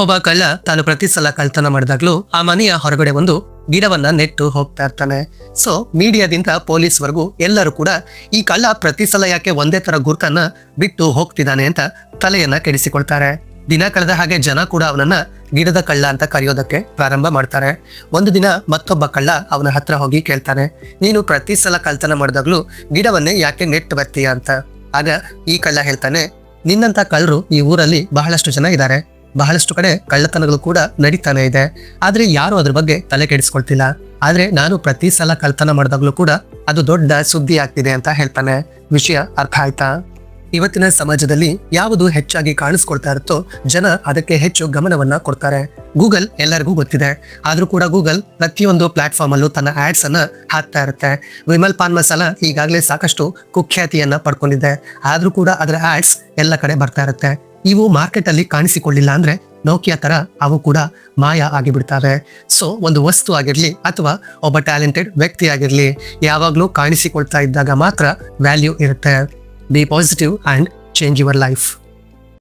ಒಬ್ಬ ಕಳ್ಳ ತಾನು ಪ್ರತಿ ಸಲ ಕಳ್ತನ ಮಾಡಿದಾಗ್ಲೂ ಆ ಮನೆಯ ಹೊರಗಡೆ ಒಂದು ಗಿಡವನ್ನ ನೆಟ್ಟು ಹೋಗ್ತಾ ಇರ್ತಾನೆ. ಸೊ ಮೀಡಿಯಾದಿಂದ ಪೊಲೀಸ್ವರೆಗೂ ಎಲ್ಲರೂ ಕೂಡ ಈ ಕಳ್ಳ ಪ್ರತಿ ಸಲ ಯಾಕೆ ಒಂದೇ ತರ ಗುರುತನ್ನ ಬಿಟ್ಟು ಹೋಗ್ತಿದ್ದಾನೆ ಅಂತ ತಲೆಯನ್ನ ಕೆಡಿಸಿಕೊಳ್ತಾರೆ. ದಿನ ಕಳೆದ ಹಾಗೆ ಜನ ಕೂಡ ಅವನನ್ನ ಗಿಡದ ಕಳ್ಳ ಅಂತ ಕರೆಯೋದಕ್ಕೆ ಪ್ರಾರಂಭ ಮಾಡ್ತಾರೆ. ಒಂದು ದಿನ ಮತ್ತೊಬ್ಬ ಕಳ್ಳ ಅವನ ಹತ್ರ ಹೋಗಿ ಕೇಳ್ತಾನೆ, ನೀನು ಪ್ರತಿ ಸಲ ಕಳ್ತನ ಮಾಡಿದಾಗ್ಲೂ ಗಿಡವನ್ನೇ ಯಾಕೆ ನೆಟ್ಟು ಬರ್ತೀಯ ಅಂತ. ಆಗ ಈ ಕಳ್ಳ ಹೇಳ್ತಾನೆ, ನಿನ್ನಂತ ಕಳ್ಳರು ಈ ಊರಲ್ಲಿ ಬಹಳಷ್ಟು ಜನ ಇದ್ದಾರೆ, ಬಹಳಷ್ಟು ಕಡೆ ಕಳ್ಳತನಗಳು ಕೂಡ ನಡೀತಾನೆ ಇದೆ, ಆದ್ರೆ ಯಾರು ಅದ್ರ ಬಗ್ಗೆ ತಲೆ ಕೆಡಿಸ್ಕೊಳ್ತಿಲ್ಲ. ಆದ್ರೆ ನಾನು ಪ್ರತಿ ಸಲ ಕಳ್ತನ ಮಾಡಿದಾಗ್ಲೂ ಕೂಡ ಅದು ದೊಡ್ಡ ಸುದ್ದಿ ಆಗ್ತಿದೆ ಅಂತ ಹೇಳ್ತಾನೆ. ವಿಷಯ ಅರ್ಥ ಆಯ್ತಾ? ಇವತ್ತಿನ ಸಮಾಜದಲ್ಲಿ ಯಾವುದು ಹೆಚ್ಚಾಗಿ ಕಾಣಿಸ್ಕೊಳ್ತಾ ಇರುತ್ತೋ ಜನ ಅದಕ್ಕೆ ಹೆಚ್ಚು ಗಮನವನ್ನ ಕೊಡ್ತಾರೆ. ಗೂಗಲ್ ಎಲ್ಲರಿಗೂ ಗೊತ್ತಿದೆ, ಆದ್ರೂ ಕೂಡ ಗೂಗಲ್ ಪ್ರತಿಯೊಂದು ಪ್ಲಾಟ್ಫಾರ್ಮ್ ಅಲ್ಲೂ ತನ್ನ ಆಡ್ಸ್ ಅನ್ನ ಹಾಕ್ತಾ ಇರುತ್ತೆ. ವಿಮಲ್ ಪಾನ್ ಮಸಾಲ ಈಗಾಗಲೇ ಸಾಕಷ್ಟು ಕುಖ್ಯಾತಿಯನ್ನ ಪಡ್ಕೊಂಡಿದೆ, ಆದ್ರೂ ಕೂಡ ಅದರ ಆಡ್ಸ್ ಎಲ್ಲ ಕಡೆ ಬರ್ತಾ ಇರುತ್ತೆ. ಇವು ಮಾರ್ಕೆಟ್ ಅಲ್ಲಿ ಕಾಣಿಸಿಕೊಳ್ಳಿಲ್ಲ ಅಂದ್ರೆ ನೋಕಿಯಾ ತರ ಅವು ಕೂಡ ಮಾಯ ಆಗಿಬಿಡ್ತವೆ. ಸೊ ಒಂದು ವಸ್ತು ಆಗಿರ್ಲಿ ಅಥವಾ ಒಬ್ಬ ಟ್ಯಾಲೆಂಟೆಡ್ ವ್ಯಕ್ತಿ ಆಗಿರ್ಲಿ, ಯಾವಾಗ್ಲೂ ಕಾಣಿಸಿಕೊಳ್ತಾ ಇದ್ದಾಗ ಮಾತ್ರ ವ್ಯಾಲ್ಯೂ ಇರುತ್ತೆ. Be positive and change your life.